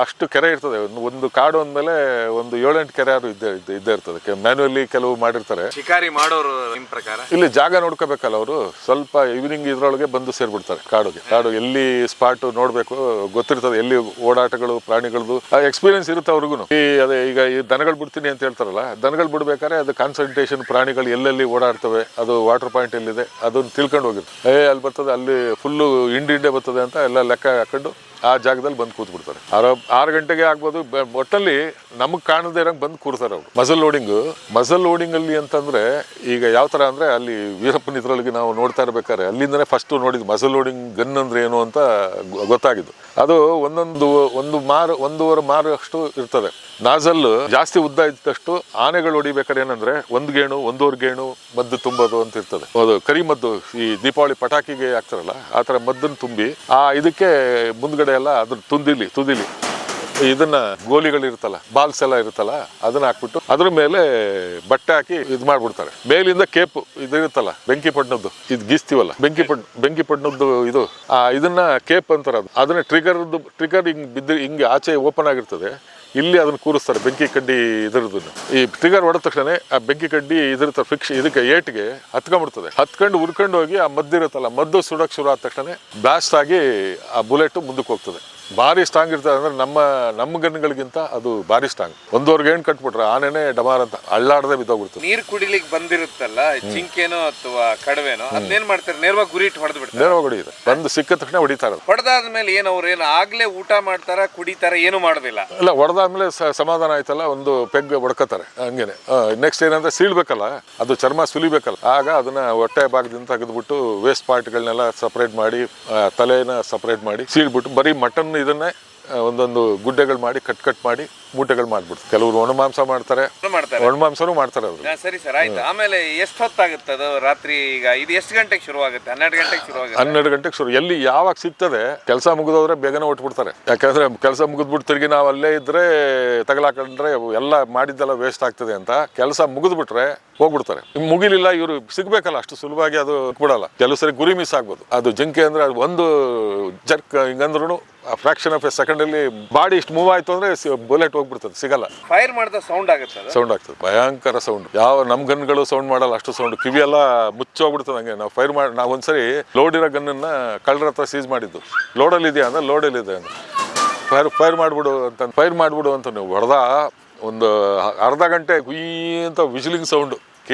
ಅಷ್ಟು ಕೆರೆ ಇರ್ತದೆ, ಒಂದು ಕಾಡು ಅಂದ್ಮೇಲೆ ಒಂದು 7-8 ಕೆರೆ ಇದ್ದೇ ಇರ್ತದೆ. ಮ್ಯಾನ್ಯುವಲಿ ಕೆಲವು ಮಾಡಿರ್ತಾರೆ. ಶಿಕಾರಿ ಮಾಡೋರು ನಿಮ್ ಪ್ರಕಾರ ಇಲ್ಲಿ ಜಾಗ ನೋಡ್ಕೋಬೇಕಲ್ಲ ಅವರು, ಸ್ವಲ್ಪ ಈವ್ನಿಂಗ್ ಇದ್ರೊಳಗೆ ಬಂದು ಸೇರ್ಬಿಡ್ತಾರೆ ಕಾಡು ಎಲ್ಲಿ ಸ್ಪಾಟ್ ನೋಡ್ಬೇಕು ಗೊತ್ತಿರ್ತದೆ, ಎಲ್ಲಿ ಓಡಾಟಗಳು ಪ್ರಾಣಿಗಳದ್ದು ಎಕ್ಸ್ಪೀರಿಯನ್ಸ್ ಇರುತ್ತೆ ಅವ್ರಿಗೂ. ಅದೇ ಈಗ ಈ ದನಗಳು ಬಿಡ್ತೀನಿ ಅಂತ ಹೇಳ್ತಾರಲ್ಲ, ದನಗಳು ಬಿಡ್ಬೇಕಾದ್ರೆ ಅದು ಕಾನ್ಸಂಟ್ರೇಷನ್ ಪ್ರಾಣಿಗಳು ಎಲ್ಲೆಲ್ಲಿ ಓಡಾಡ್ತವೆ, ಅದು ವಾಟರ್ ಪಾಯಿಂಟ್ ಎಲ್ಲಿದೆ ಅದನ್ನ ತಿಳ್ಕೊಂಡು ಹೋಗಿರ್ತಾರೆ. ಅಲ್ಲಿ ಬರ್ತದೆ, ಅಲ್ಲಿ ಫುಲ್ಲು ಹಿಂಡೆ ಬರ್ತದೆ ಅಂತ ಎಲ್ಲ ಲೆಕ್ಕ ಹಾಕೊಂಡು ಆ ಜಾಗದಲ್ಲಿ ಬಂದು ಕೂತ್ ಬಿಡ್ತಾರೆ. 6 ಗಂಟೆಗೆ ಆಗ್ಬೋದು, ಒಟ್ಟಲ್ಲಿ ನಮಗ್ ಕಾಣದೇ ಇರಂಗ್ ಬಂದು ಕೂರ್ತಾರೆ ಅವರು. ಮಸಲ್ ಲೋಡಿಂಗ್ ಅಲ್ಲಿ ಅಂತಂದ್ರೆ ಈಗ ಯಾವ ತರ ಅಂದ್ರೆ, ಅಲ್ಲಿ ವೀರಪ್ಪನ ಇದ್ರೊಳಗೆ ನಾವು ನೋಡ್ತಾ ಇರ್ಬೇಕಾದ್ರೆ ಅಲ್ಲಿಂದನೇ ಫಸ್ಟ್ ನೋಡಿದ್ ಮಸಲ್ ಲೋಡಿಂಗ್ ಗನ್ ಅಂದ್ರೆ ಏನು ಅಂತ ಗೊತ್ತಾಗಿದ್ದು. ಅದು ಒಂದೂವರೆ ಮಾರು ಅಷ್ಟು ಇರ್ತದೆ. ನಾಜಲ್ ಜಾಸ್ತಿ ಉದ್ದ ಇದ್ದಷ್ಟು ಆನೆಗಳು ಹೊಡಿಬೇಕಾದ್ರೆ ಏನಂದ್ರೆ 1 ಗೇಣು 1.25 ಗೇಣು ಮದ್ದು ತುಂಬೋದು ಅಂತ ಇರ್ತದೆ. ಅದು ಕರಿ ಮದ್ದು ಈ ದೀಪಾವಳಿ ಪಟಾಕಿಗೆ ಹಾಕ್ತಾರಲ್ಲ ಆ ಥರ ಮದ್ದನ್ನು ತುಂಬಿ ಆ ಇದಕ್ಕೆ ಮುಂದ್ಗಡೆ ಎಲ್ಲ ಅದ್ರ ತುದಿಲಿ ಇದನ್ನ ಗೋಲಿಗಳಿರುತ್ತಲ್ಲ ಬಾಲ್ಸ್ ಎಲ್ಲ ಇರುತ್ತಲ್ಲ ಅದನ್ನ ಹಾಕ್ಬಿಟ್ಟು ಅದ್ರ ಮೇಲೆ ಬಟ್ಟೆ ಹಾಕಿ ಇದು ಮಾಡ್ಬಿಡ್ತಾರೆ. ಮೇಲಿಂದ ಕೇಪ್ ಇದಿರುತ್ತಲ್ಲ ಬೆಂಕಿ ಪಟ್ಟಣದ್ದು ಇದು ಗೀಸ್ತೀವಲ್ಲ ಬೆಂಕಿ ಪಟ್ಟಣದ್ದು ಇದು ಇದನ್ನ ಕೇಪ್ ಅಂತಾರೆ. ಅದನ್ನ ಟ್ರಿಗರ್ ಹಿಂಗ್ ಬಿದ್ದು ಹಿಂಗೆ ಆಚೆ ಓಪನ್ ಆಗಿರ್ತದೆ. ಇಲ್ಲಿ ಅದನ್ನ ಕೂರಿಸ್ತಾರೆ ಬೆಂಕಿ ಕಡ್ಡಿ ಇದರದನ್ನ. ಈ ಟ್ರಿಗರ್ ಹೊಡೆದ ತಕ್ಷಣ ಆ ಬೆಂಕಿ ಕಡ್ಡಿ ಇದಿರ್ತಾರೆ ಫಿಕ್ಸ್ ಇದಕ್ಕೆ ಏಟ್ಗೆ ಹತ್ಕೊಂಡು ಹುರ್ಕೊಂಡು ಹೋಗಿ ಆ ಮದ್ದು ಇರುತ್ತಲ್ಲ ಮದ್ದು ಸುಡಕ್ ಶುರು ಆದ ತಕ್ಷಣ ಬ್ಲಾಸ್ಟ್ ಆಗಿ ಆ ಬುಲೆಟ್ ಮುಂದಕ್ಕೆ ಹೋಗ್ತದೆ. ಭಾರಿ ಸ್ಟ್ರಾಂಗ್ ಇರ್ತದೆ. ಅಂದ್ರೆ ನಮ್ಮ ಗನ್ಗಳಿಗಿಂತ ಅದು ಭಾರಿ ಸ್ಟ್ರಾಂಗ್. 1.5 ಗೇಣ್ ಕಟ್ಬಿಟ್ರೆ ಆನೆನೆ ಡಮಾರ್ ಅಂತ ಅಳ್ಳಾಡದೆ ಬಿದ್ದೋಗ್ಬಿಡ್ತದೆ. ನೀರ್ ಕುಡಿಲಿಕ್ಕೆ ಬಂದಿರುತ್ತಲ್ಲ ಜಿಂಕೆನೋ ಅಥವಾ ಕಡವೆನೋ ಅದನ್ನೇನ್ ಮಾಡ್ತಾರೆ, ನೇರವಾಗಿ ಗುರಿ ಇಟ್ಟು ಹೊಡೆದು ಬಿಡ್ತಾರೆ. ನೇರವಾಗಿ ಹೊಡಿತಾರೆ, ಬಂದು ಸಿಕ್ಕ ತಕ್ಷಣ ಹೊಡಿತಾರೆ. ಹೊಡೆದಾದ್ಮೇಲೆ ಏನು ಆಗ್ಲೇ ಊಟ ಮಾಡ್ತಾರ ಕುಡಿತಾರ ಏನು ಮಾಡೋದಿಲ್ಲ? ಇಲ್ಲ, ಹೊಡೆದಾದ್ಮೇಲೆ ಸಮಾಧಾನ ಆಯ್ತಲ್ಲ ಒಂದು ಪೆಗ್ ಹೊಡ್ಕೋತಾರೆ ಹಂಗೇನೆ. ನೆಕ್ಸ್ಟ್ ಏನಂದ್ರೆ ಸೀಳ್ಬೇಕಲ್ಲ, ಅದು ಚರ್ಮ ಸುಲಿಬೇಕಲ್ಲ, ಆಗ ಅದನ್ನ ಹೊಟ್ಟೆ ಭಾಗದಿಂದ ತೆಗೆದ್ಬಿಟ್ಟು ವೇಸ್ಟ್ ಪಾರ್ಟ್ಗಳನ್ನೆಲ್ಲ ಸಪರೇಟ್ ಮಾಡಿ ತಲೆನ ಸಪರೇಟ್ ಮಾಡಿ ಸೀಳ್ಬಿಟ್ಟು ಬರೀ ಮಟನ್ ಇದನ್ನೇ ಒಂದೊಂದು ಗುಡ್ಡೆಗಳು ಮಾಡಿ ಕಟ್ ಮಾಡಿ ಮೂಟೆಗಳು ಮಾಡ್ಬಿಡ್ತಾರೆ. ಕೆಲವರು ಒಣಮಾಂಸ ಮಾಡ್ತಾರೆ, ಒಣಮಾಂಸನೂ ಮಾಡ್ತಾರೆ ಅವರು. ಸರಿ ಸರ್, ಆಯ್ತು. ಆಮೇಲೆ ಎಷ್ಟು ಹೊತ್ತಾಗುತ್ತೆ ಅದು ರಾತ್ರಿ? ಈಗ ಇದು ಎಷ್ಟು ಗಂಟೆಗೆ ಶುರು ಆಗುತ್ತೆ? 12 ಗಂಟೆಗೆ ಶುರು ಆಗುತ್ತೆ. 12 ಗಂಟೆಗೆ ಶುರು. ಎಲ್ಲಿ ಯಾವಾಗ ಸಿಗ್ತದೆ ಕೆಲಸ ಮುಗಿದೋದ್ರೆ ಬೇಗನೆ ಹೊಟ್ಬಿಡ್ತಾರೆ. ಯಾಕಂದ್ರೆ ಕೆಲಸ ಮುಗಿದ್ಬಿಟ್ಟು ತಿರ್ಗಿ ನಾವು ಅಲ್ಲೇ ಇದ್ರೆ ತಗಲಾಕೊಂಡ್ರೆ ಎಲ್ಲ ಮಾಡಿದ್ದೆಲ್ಲ ವೇಸ್ಟ್ ಆಗ್ತದೆ ಅಂತ ಕೆಲಸ ಮುಗಿದ್ಬಿಟ್ರೆ ಹೋಗ್ಬಿಡ್ತಾರೆ. ಮುಗಿಲಿಲ್ಲ, ಇವರು ಸಿಗ್ಬೇಕಲ್ಲ, ಅಷ್ಟು ಸುಲಭವಾಗಿ ಅದು ಬಿಡಲ್ಲ. ಕೆಲವು ಸರಿ ಗುರಿ ಮಿಸ್ ಆಗ್ಬೋದು. ಅದು ಜಿಂಕೆ ಅಂದ್ರೆ ಅದು ಒಂದು ಜರ್ಕ್ ಹಿಂಗಂದ್ರೂ ಫ್ರಾಕ್ಷನ್ ಆಫ್ ಎ ಸೆಕೆಂಡ್ ಅಲ್ಲಿ ಬಾಡಿ ಇಷ್ಟು ಮೂವ್ ಆಯ್ತು ಅಂದ್ರೆ ಬುಲೆಟ್ ಹೋಗ್ಬಿಡ್ತದೆ, ಸಿಗಲ್ಲ. ಫೈರ್ ಮಾಡಿದ ಸೌಂಡ್ ಆಗ್ತದೆ, ಭಯಂಕರ ಸೌಂಡ್. ಯಾವ ನಮ್ ಗನ್ಗಳು ಸೌಂಡ್ ಮಾಡಲ್ಲ ಅಷ್ಟು ಸೌಂಡ್. ಕಿವಿ ಎಲ್ಲ ಮುಚ್ಚೋಗ್ಬಿಡ್ತದೆ ಹಂಗೆ. ನಾವು ಒಂದ್ಸರಿ ಲೋಡ್ ಇರೋ ಗನ್ನನ್ನ ಕಳ್ಳರ ಹತ್ರ ಸೀಸ್ ಮಾಡಿದ್ದು. ಲೋಡಲ್ಲಿ ಇದೆಯಾ ಅಂದ್ರೆ ಲೋಡಲ್ಲಿ ಇದೆ ಅಂದ್ರೆ ಫೈರ್ ಮಾಡ್ಬಿಡು ಅಂತ ನೀವು ಹೊಡೆದ ಒಂದು ಅರ್ಧ ಗಂಟೆ ಗುಯ್ ಅಂತ ವಿಜಿಲಿಂಗ್ ಸೌಂಡ್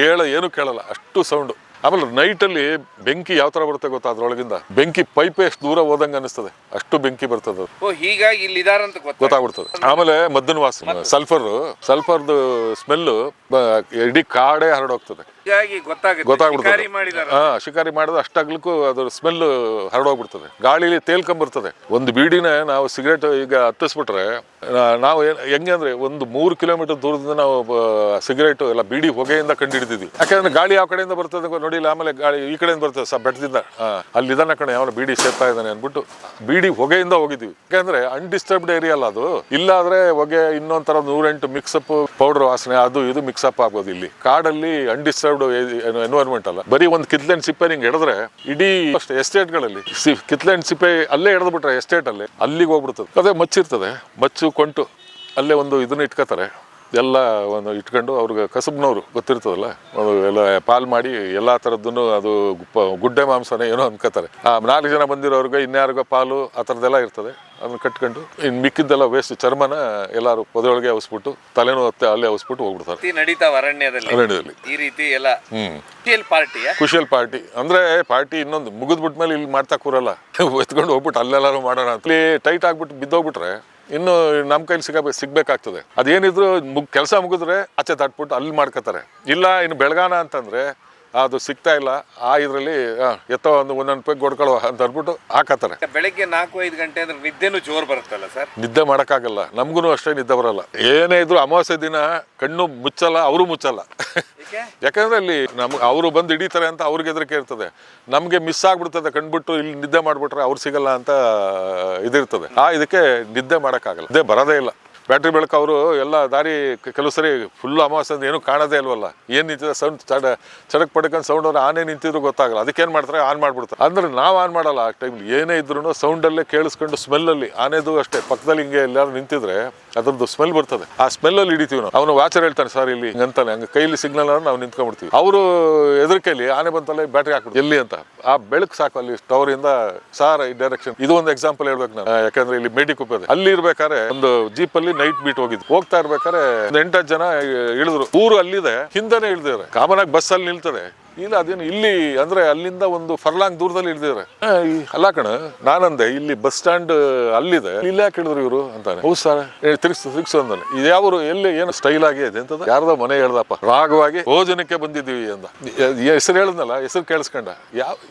ಏನು ಕೇಳಲ್ಲ, ಅಷ್ಟು ಸೌಂಡು. ಆಮೇಲೆ ನೈಟಲ್ಲಿ ಬೆಂಕಿ ಯಾವ ತರ ಬರುತ್ತೆ ಗೊತ್ತಾ? ಅದ್ರೊಳಗಿಂದ ಬೆಂಕಿ ಪೈಪೇ ಎಷ್ಟು ದೂರ ಹೋದಂಗೆ ಅನಿಸ್ತದೆ, ಅಷ್ಟು ಬೆಂಕಿ ಬರ್ತದೆ. ಹೀಗಾಗಿ ಇಲ್ಲಿ ಇದಾರಂತ ಗೊತ್ತಾಗ್ಬಿಡ್ತದೆ. ಆಮೇಲೆ ಮದ್ದನ ವಾಸನೆ, ಸಲ್ಫರ್ದು ಸ್ಮೆಲ್ ಇಡೀ ಕಾಡೇ ಹರಡೋಗ್ತದೆ. ಗೊತ್ತಾಗ್ಬಿಡ್ತದೆ. ಶಿಕಾರಿ ಮಾಡಿದ್ರೆ ಅಷ್ಟಾಗ್ಲಿಕ್ಕೂ ಅದ್ರ ಸ್ಮೆಲ್ ಹರಡೋಗ್ಬಿಡ್ತದೆ. ಗಾಳಿಲಿ ತೇಲ್ಕೊಂಬರ್ತದೆ. ಒಂದು ಬೀಡಿನ ನಾವು ಸಿಗರೇಟ್ ಈಗ ಹತ್ತಿಸ್ಬಿಟ್ರೆ ನಾವು ಹೆಂಗೆ ಅಂದ್ರೆ ಒಂದು 3 ಕಿಲೋಮೀಟರ್ ದೂರದಿಂದ ನಾವು ಸಿಗರೇಟ್ ಎಲ್ಲ ಬೀಡಿ ಹೊಗೆಯಿಂದ ಕಂಡಿಡ್ತಿದ್ವಿ. ಯಾಕಂದ್ರೆ ಗಾಳಿ ಯಾವ ಕಡೆಯಿಂದ ಬರ್ತದೆ ನೋಡಿಲ್ಲ. ಆಮೇಲೆ ಗಾಳಿ ಈ ಕಡೆಯಿಂದ ಬರ್ತದೆ ಬೆಟ್ಟದಿಂದ, ಅಲ್ಲಿ ಇದನ್ನ ಕಡೆ ಯಾವ ಬೀಡಿ ಸೇರ್ತಾ ಇದ್ದಾನೆ ಅನ್ಬಿಟ್ಟು ಬೀಡಿ ಹೊಗೆಯಿಂದ ಹೋಗಿದ್ವಿ. ಯಾಕಂದ್ರೆ ಅನ್ಡಿಸ್ಟರ್ಬ್ಡ್ ಏರಿಯಾ ಅಲ್ಲ ಅದು. ಇಲ್ಲಾದ್ರೆ ಹೊಗೆ ಇನ್ನೊಂಥರ 108 ಮಿಕ್ಸಪ್ ಪೌಡರ್ ವಾಸನೆ ಅದು ಇದು ಮಿಕ್ಸಪ್ ಆಗೋದು. ಇಲ್ಲಿ ಕಾಡಲ್ಲಿ ಅನ್ಡಿಸ್ಟರ್ಬ್ಡ್ ಎನ್ವೈರ್ಮೆಂಟ್ ಅಲ್ಲ. ಬರೀ ಒಂದು ಕಿತ್ಲೆನ್ ಸಿಪ್ಪೆ ಹಿಂಗೆ ಹಿಡಿದ್ರೆ ಇಡೀ ಎಸ್ಟೇಟ್ಗಳಲ್ಲಿ ಕಿತ್ಲೆನ್ ಸಿಪ್ಪೆ ಅಲ್ಲೇ ಹಿಡಿದು ಬಿಟ್ರೆ ಎಸ್ಟೇಟ್ ಅಲ್ಲಿ ಅಲ್ಲಿಗೆ ಹೋಗ್ಬಿಡ್ತದೆ. ಅದೇ ಮಚ್ಚಿರ್ತದೆ, ಮಚ್ಚು ಕೊಂಟು ಅಲ್ಲೇ ಒಂದು ಇದನ್ನ ಇಟ್ಕೋತಾರೆ. ಎಲ್ಲ ಒಂದು ಇಟ್ಕೊಂಡು ಅವ್ರಿಗೆ ಕಸಬ್ನವ್ರು ಗೊತ್ತಿರ್ತದಲ್ಲ, ಎಲ್ಲ ಪಾಲ್ ಮಾಡಿ ಎಲ್ಲ ಥರದ್ದನ್ನು ಅದು ಗುಡ್ಡೆ ಮಾಂಸನೇ ಏನೋ ಅನ್ಕೋತಾರೆ. 4 ಜನ ಬಂದಿರೋರ್ಗೆ ಇನ್ಯಾರಿಗೋ ಪಾಲು ಆ ಥರದ್ದೆಲ್ಲ ಇರ್ತದೆ. ಅದನ್ನ ಕಟ್ಕೊಂಡು ಇನ್ನು ಮಿಕ್ಕಿದ್ದೆಲ್ಲ ವೇಸ್ಟ್ ಚರ್ಮನ ಎಲ್ಲಾರು ಪೊದೆಯೊಳಗೆ ಅವಸ್ಬಿಟ್ಟು ತಲೆನೂ ಹೊತ್ತೆ ಅಲ್ಲೇ ಅವಸ್ಬಿಟ್ಟು ಹೋಗ್ಬಿಡ್ತಾರೆ. ನಡೀತಾವ ಅರಣ್ಯದಲ್ಲಿ ಈ ರೀತಿ ಎಲ್ಲ. ಖುಷಿಯಲ್ ಪಾರ್ಟಿ ಅಂದ್ರೆ ಪಾರ್ಟಿ ಇನ್ನೊಂದು ಮುಗಿದ್ಬಿಟ್ಮೇಲೆ ಇಲ್ಲಿ ಮಾಡ್ತಾ ಕೂರಲ್ಲ, ಎತ್ಕೊಂಡು ಹೋಗ್ಬಿಟ್ಟು ಅಲ್ಲೆಲ್ಲಾರು ಮಾಡೋಣ ಅಂತ. ಇಲ್ಲಿ ಟೈಟ್ ಆಗ್ಬಿಟ್ಟು ಬಿದ್ದೋಗ್ಬಿಟ್ರೆ ಇನ್ನು ನಮ್ಮ ಕೈಲಿ ಸಿಗ್ಬೇಕಾಗ್ತದೆ. ಅದೇನಿದ್ರು ಕೆಲಸ ಮುಗಿದ್ರೆ ಆಚೆ ತಟ್ಬಿಟ್ಟು ಅಲ್ಲಿ ಮಾಡ್ಕೋತಾರೆ. ಇಲ್ಲ ಇನ್ನು ಬೆಳಗಾನ ಅಂತಂದ್ರೆ ಅದು ಸಿಗ್ತಾ ಇಲ್ಲ, ಆ ಇದರಲ್ಲಿ ಎತ್ತೋ ಒಂದೊಂದು ಪೆಗ್ ಹೊಡ್ಕೊಳ್ಳೋ ಅಂತ ಅಂದ್ಬಿಟ್ಟು ಹಾಕತ್ತಾರೆ. ಬೆಳಗ್ಗೆ 4-5 ಗಂಟೆ ಅಂದ್ರೆ ನಿದ್ದೆನೂ ಜೋರ್ ಬರುತ್ತಲ್ಲ ಸರ್? ನಿದ್ದೆ ಮಾಡೋಕ್ಕಾಗಲ್ಲ, ನಮಗೂ ಅಷ್ಟೇ ನಿದ್ದೆ ಬರಲ್ಲ. ಏನೇ ಇದ್ರು ಅಮಾವಾಸ್ಯೆ ದಿನ ಕಣ್ಣು ಮುಚ್ಚಲ್ಲ, ಅವರು ಮುಚ್ಚಲ್ಲ. ಯಾಕಂದ್ರೆ ಅಲ್ಲಿ ಅವರು ಬಂದು ಹಿಡಿತಾರೆ ಅಂತ ಅವ್ರಿಗೆ ಹೆದರಿಕೆ ಇರ್ತದೆ. ನಮ್ಗೆ ಮಿಸ್ ಆಗ್ಬಿಡ್ತದೆ, ಕಂಡ್ಬಿಟ್ಟು ಇಲ್ಲಿ ನಿದ್ದೆ ಮಾಡ್ಬಿಟ್ರೆ ಅವ್ರು ಸಿಗಲ್ಲ ಅಂತ ಇದಿರ್ತದೆ. ಇದಕ್ಕೆ ನಿದ್ದೆ ಮಾಡೋಕ್ಕಾಗಲ್ಲ, ನಿದ್ದೆ ಬರೋದೇ ಇಲ್ಲ. ಬ್ಯಾಟ್ರಿ ಬೆಳಕು ಅವರು ಎಲ್ಲ ದಾರಿ ಕೆಲವು ಸರಿ ಫುಲ್ ಅಮಾವಾಸ್ಯೆ ಏನು ಕಾಣೋದೇ ಇಲ್ವಲ್ಲ, ಏನು ನಿಂತಿದೆ ಸೌಂಡ್ ಚಡಕ್ ಪಡಕಂತ ಸೌಂಡ್ ಅವ್ರು ಆನೆ ನಿಂತಿದ್ರು ಗೊತ್ತಾಗಲ್ಲ. ಅದಕ್ಕೇನು ಮಾಡ್ತಾರೆ, ಆನ್ ಮಾಡ್ಬಿಡ್ತಾರೆ. ಅಂದ್ರೆ ನಾವು ಆನ್ ಮಾಡಲ್ಲ. ಆ ಟೈಮ್ಲಿ ಏನೇ ಇದ್ರು ಸೌಂಡಲ್ಲೇ ಕೇಳಿಸ್ಕೊಂಡು ಸ್ಮೆಲ್ಲಲ್ಲಿ ಆನೆದು ಅಷ್ಟೇ ಪಕ್ಕದಲ್ಲಿ ಹಿಂಗೆ ಎಲ್ಲಾರು ನಿಂತಿದ್ರೆ ಅದ್ರದ್ದು ಸ್ಮೆಲ್ ಬರ್ತದೆ. ಆ ಸ್ಮೆಲ್ಲಲ್ಲಿ ಹಿಡಿತೀವಿ ನಾವು. ಅವನು ವಾಚರ್ ಹೇಳ್ತಾನೆ ಸರ್ ಇಲ್ಲಿ ಹಿಂಗಂತಾನೆ, ಹಂಗೆ ಕೈಲಿ ಸಿಗ್ನಲ್ ನಾವು ನಿಂತ್ಕೊಂಡ್ಬಿಡ್ತೀವಿ. ಅವರು ಎದುರಿಕೈಲಿ ಆನೆ ಬಂತಲ್ಲ ಬ್ಯಾಟ್ರಿ ಹಾಕ್ಬಿಡ್ತೀವಿ ಎಲ್ಲಿ ಅಂತ. ಆ ಬೆಳಕು ಸಾಕು ಅಲ್ಲಿ ಟವರಿಂದ ಸಾರ್ ಈ ಡೈರೆಕ್ಷನ್. ಇದು ಒಂದು ಎಕ್ಸಾಂಪಲ್ ಹೇಳ್ಬೇಕು ನಾನು. ಯಾಕಂದ್ರೆ ಇಲ್ಲಿ ಮೇಟಿಕುಪ್ಪೆ ಅಲ್ಲಿ ಇರ್ಬೇಕಾದ್ರೆ ಒಂದು ಜೀಪಲ್ಲಿ ನೈಟ್ ಬೀಟ್ ಹೋಗ್ತಾ ಇರ್ಬೇಕಾದ್ರೆ 8-10 ಜನ ಇಳಿದ್ರು. ಊರು ಅಲ್ಲಿದೆ, ಹಿಂದೆನೆ ಇಳಿದಿದ್ದಾರೆ. ಕಾಮನ್ ಆಗಿ ಬಸ್ ಅಲ್ಲಿ ನಿಲ್ತದೆ. ಇಲ್ಲ ಅದೇನು ಇಲ್ಲಿ ಅಂದ್ರೆ ಅಲ್ಲಿಂದ ಒಂದು ಫರ್ಲಾಂಗ್ ದೂರದಲ್ಲಿ ಇಳಿದಿದ್ದಾರೆ. ಅಲ್ಲ ಕಣ, ನಾನಂದೆ ಇಲ್ಲಿ ಬಸ್ ಸ್ಟ್ಯಾಂಡ್ ಅಲ್ಲಿದೆ, ಇಲ್ಲಿ ಯಾಕೆ ಹಿಡಿದ್ರು ಇವರು ಅಂತಾನೆ. ಹೌದು ಸರ್, ತಿರ್ಗಿಸು ಅಂದಾನೆ. ಇದ್ಯಾವರು ಎಲ್ಲಿ ಏನು ಸ್ಟೈಲ್ ಆಗಿ ಇದೆ ಅಂತದ. ಯಾರ್ದೋ ಮನೆ ಹೇಳ್ದಪ್ಪ, ರಾಗವಾಗಿ ಭೋಜನಕ್ಕೆ ಬಂದಿದ್ದೀವಿ ಅಂದ. ಹೆಸರು ಹೇಳಿದ್ನಲ್ಲ, ಹೆಸರು ಕೇಳಿಸ್ಕೊಂಡ.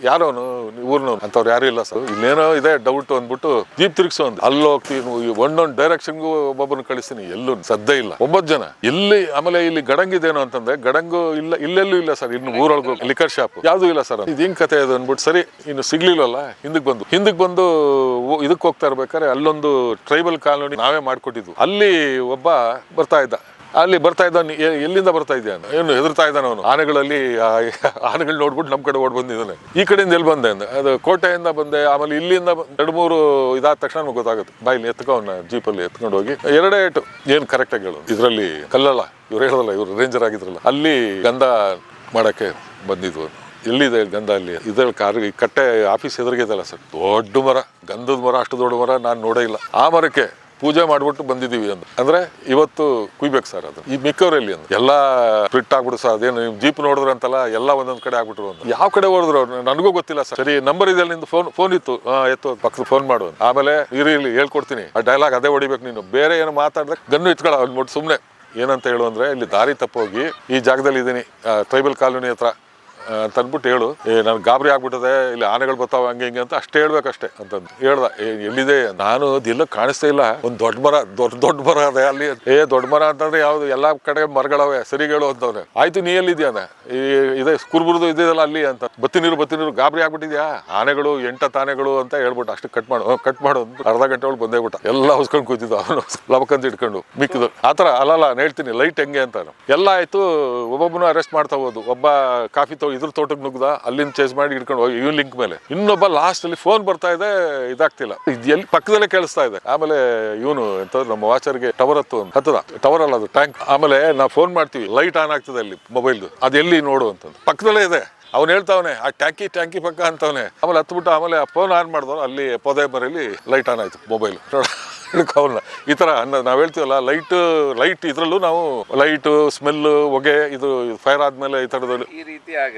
ಯಾರೋನು ಊರ್ನವ್ನು ಅಂತವ್ರು ಯಾರು ಇಲ್ಲ ಸರ್, ಇಲ್ಲೇನೋ ಇದೆ ಡೌಟ್ ಅಂದ್ಬಿಟ್ಟು ಜೀಪ್ ತಿರ್ಗಿಸು ಅಂದ. ಅಲ್ಲಿ ಹೋಗ್ತೀವಿ, ಒಂದೊಂದು ಡೈರೆಕ್ಷನ್ಗೂ ಒಬ್ಬೊಬ್ಬನ ಕಳಿಸ್ತೀನಿ. ಎಲ್ಲೂ ಸದ್ಯ ಇಲ್ಲ, 9 ಜನ ಎಲ್ಲಿ. ಆಮೇಲೆ ಇಲ್ಲಿ ಗಡಂಗಿದೇನು ಅಂತಂದ್ರೆ ಗಡಂಗು ಇಲ್ಲ, ಇಲ್ಲೆಲ್ಲೂ ಇಲ್ಲ ಸರ್. ಇನ್ನು ಊರೊಳಗೂ ಲಿಕರ್ ಶಾಪ್ ಯಾವ್ದು ಇಲ್ಲ ಸರ್. ಇದು ಹಿಂಗ್ ಕತೆ ಅದು ಅಂದ್ಬಿಟ್ಟು ಸರಿ ಇನ್ನು ಸಿಗ್ಲಿಲ್ವಲ್ಲ ಹಿಂದಕ್ಕೆ ಬಂದು ಇದಕ್ಕೆ ಹೋಗ್ತಾ ಇರ್ಬೇಕಾದ್ರೆ ಅಲ್ಲೊಂದು ಟ್ರೈಬಲ್ ಕಾಲೋನಿ ನಾವೇ ಮಾಡ್ಕೊಟ್ಟಿದ್ವು. ಅಲ್ಲಿ ಒಬ್ಬ ಬರ್ತಾ ಇದ್ದ ಎಲ್ಲಿಂದ ಬರ್ತಾ ಇದ್ದ ಏನು ಹೆದರ್ತಾ ಇದ್ದಾನ ಅವನು. ಆನೆಗಳು ನೋಡ್ಬಿಟ್ಟು ನಮ್ ಕಡೆ ಓಡ್ ಬಂದಿದ್ದಾನೆ. ಈ ಕಡೆಯಿಂದ ಎಲ್ಲಿ ಬಂದೆ ಅಂದ, ಅದು ಕೋಟೆಯಿಂದ ಬಂದೆ. ಆಮೇಲೆ ಇಲ್ಲಿಂದ 2-3 ಇದಾದ ತಕ್ಷಣ ನಮ್ಗೆ ಗೊತ್ತಾಗುತ್ತೆ. ಬಾಯಿಲಿ ಎತ್ಕೊ ಅವನ್ನ ಜೀಪಲ್ಲಿ ಎತ್ಕೊಂಡು ಹೋಗಿ 2 ಏಟು ಏನ್ ಕರೆಕ್ಟ್ ಆಗಿ ಹೇಳು. ಇದ್ರಲ್ಲಿ ಕಲ್ಲಲ್ಲ, ಇವ್ರು ಹೇಳೋದಲ್ಲ, ಇವ್ರು ರೇಂಜರ್ ಆಗಿದ್ರಲ್ಲ, ಅಲ್ಲಿ ಗಂಧ ಮಾಡಕ್ಕೆ ಬಂದಿದ್ವು. ಎಲ್ಲಿದೆ ಗಂಧ ಅಲ್ಲಿ? ಇದ್ರಲ್ಲಿ ಈ ಕಟ್ಟೆ ಆಫೀಸ್ ಎದುರಿಗೆ ಇದಲ್ಲ ಸರ್, ದೊಡ್ಡ ಮರ, ಗಂಧದ ಮರ, ಅಷ್ಟು ದೊಡ್ಡ ಮರ ನಾನು ನೋಡೇ ಇಲ್ಲ. ಆ ಮರಕ್ಕೆ ಪೂಜೆ ಮಾಡ್ಬಿಟ್ಟು ಬಂದಿದ್ದೀವಿ ಅಂದ್ರೆ ಇವತ್ತು ಕುಯ್ಬೇಕು ಸರ್. ಅದು ಈ ಮಿಕ್ಕವರಲ್ಲಿ ಎಲ್ಲ ಫಿಟ್ ಆಗ್ಬಿಡು ಸರ್. ಅದೇನು ಜೀಪ್ ನೋಡಿದ್ರು ಅಂತಲ್ಲ, ಎಲ್ಲ ಒಂದೊಂದ್ ಕಡೆ ಆಗ್ಬಿಟ್ರು ಅಂತ. ಯಾವ ಕಡೆ ಹೋದ್ರು ನನಗೂ ಗೊತ್ತಿಲ್ಲ ಸರ್. ಸರಿ ನಂಬರ್ ಇದೆ ನಿಂದು, ಫೋನ್ ಇತ್ತು, ಎತ್ತು ಪಕ್ಕದ ಫೋನ್ ಮಾಡು. ಆಮೇಲೆ ಇರಿ ಹೇಳ್ಕೊಡ್ತೀನಿ ಆ ಡೈಲಾಗ್, ಅದೇ ಹೊಡಿಬೇಕು ನೀನು. ಬೇರೆ ಏನು ಮಾತಾಡಿದ್ರೆ ಗನ್ನು ಇಟ್ಕೊಳ್ಳ ಅಂದ್ಬಿಟ್ಟು ಸುಮ್ಮನೆ ಏನಂತ ಹೇಳು ಅಂದ್ರೆ, ಇಲ್ಲಿ ದಾರಿ ತಪ್ಪೋಗಿ ಈ ಜಾಗದಲ್ಲಿ ಇದ್ದೀನಿ, ಟ್ರೈಬಲ್ ಕಾಲೋನಿ ಹತ್ರ ಅಂತ ಅಂದ್ಬಿಟ್ಟು ಹೇಳು. ನನ್ಗೆ ಗಾಬರಿ ಆಗ್ಬಿಟ್ಟದೆ, ಇಲ್ಲಿ ಆನೆಗಳು ಬರ್ತಾವ ಹಂಗೆ ಹಿಂಗೆ ಅಂತ ಅಷ್ಟೇ ಹೇಳ್ಬೇಕಷ್ಟೇ ಅಂತಂದು ಹೇಳ್ದ. ಎಲ್ಲಿದೆ? ನಾನು ಅದೆಲ್ಲ ಕಾಣಿಸ್ತಾ ಇಲ್ಲ. ಒಂದ್ ದೊಡ್ಡ ಮರ, ದೊಡ್ಡ ಮರ ಅದೇ ಅಲ್ಲಿ. ದೊಡ್ಡ ಮರ ಅಂತಂದ್ರೆ ಯಾವ್ದು? ಎಲ್ಲಾ ಕಡೆ ಮರಗಳವೆ, ಸರಿಗಳು ಅಂತವ್ರೆ. ಆಯ್ತು, ನೀ ಎಲ್ಲಿದ್ಯಾನ? ಇದೆ ಕುರ್ಬುರ್ದು ಇದೆಯಲ್ಲ ಅಲ್ಲಿ ಅಂತ. ಬತ್ತಿನೀರು ಗಾಬರಿ ಆಗ್ಬಿಟ್ಟಿದ್ಯಾ? ಆನೆಗಳು 8 ಆನೆಗಳು ಅಂತ ಹೇಳ್ಬಿಟ್ಟು ಅಷ್ಟು ಕಟ್ ಮಾಡು ಅರ್ಧ ಗಂಟೆ ಒಳಗೆ ಬಂದೇ ಬಿಟ್ಟ. ಎಲ್ಲ ಹೊಸ್ಕೊಂಡು ಕೂತಿದ್ದ ಅವನು, ಲಬಕಂತ ಇಟ್ಕೊಂಡು. ಮಿಕ್ಕಿದ್ದು ಆತರ ಅಲ್ಲಲ್ಲ, ನಾನು ಹೇಳ್ತೀನಿ ಲೈಟ್ ಹೆಂಗೆ ಅಂತ. ಎಲ್ಲ ಆಯ್ತು, ಒಬ್ಬೊಬ್ಬನು ಅರೆಸ್ಟ್ ಮಾಡ್ತಾ ಹೋದು. ಒಬ್ಬ ಕಾಫಿ ಇದ್ರ ತೋಟಕ್ಕೆ ನುಗ್ದ, ಅಲ್ಲಿಂದ ಚೇಸ್ ಮಾಡಿ ಹಿಡ್ಕೊಂಡು ಹೋಗಿ ಇವ್ ಲಿಂಕ್ ಮೇಲೆ. ಇನ್ನೊಬ್ಬ ಲಾಸ್ಟ್ ಅಲ್ಲಿ ಫೋನ್ ಬರ್ತಾ ಇದೆ, ಇದಾಗ್ತಿಲ್ಲ, ಎಲ್ಲಿ ಪಕ್ಕದಲ್ಲೇ ಕೇಳಿಸ್ತಾ ಇದೆ. ಆಮೇಲೆ ಇವನು ಎಂತ ನಮ್ಮ ವಾಚರ್ಗೆ ಟವರ್ ಹತ್ತದ ಟವರ್ ಅಲ್ಲ ಅದು ಟ್ಯಾಂಕ್. ಆಮೇಲೆ ನಾವು ಫೋನ್ ಮಾಡ್ತೀವಿ, ಲೈಟ್ ಆನ್ ಆಗ್ತದೆ ಅಲ್ಲಿ ಮೊಬೈಲ್ದು, ಅದು ಎಲ್ಲಿ ನೋಡು ಅಂತ. ಪಕ್ಕದಲ್ಲೇ ಇದೆ. ಅವ್ನು ಹೇಳ್ತಾವನೆ ಆ ಟ್ಯಾಂಕಿ ಪಕ್ಕ ಅಂತವನೆ. ಆಮೇಲೆ ಹತ್ಬಿಟ್ಟು ಆಮೇಲೆ ಫೋನ್ ಆನ್ ಮಾಡಿದವ್ರು, ಅಲ್ಲಿ ಪೊದೆ ಮರೆಯಲ್ಲಿ ಲೈಟ್ ಆನ್ ಆಯ್ತು ಮೊಬೈಲ್. ಅವನ್ನ ಈ ತರ ನಾವ್ ಹೇಳ್ತೀವಲ್ಲ, ಲೈಟ್ ಇದ್ರಲ್ಲೂ ನಾವು ಲೈಟ್, ಸ್ಮೆಲ್, ಹೊಗೆ, ಇದು ಫೈರ್ ಆದ್ಮೇಲೆ ಈ ತರದಲ್ಲಿ ಈ ರೀತಿ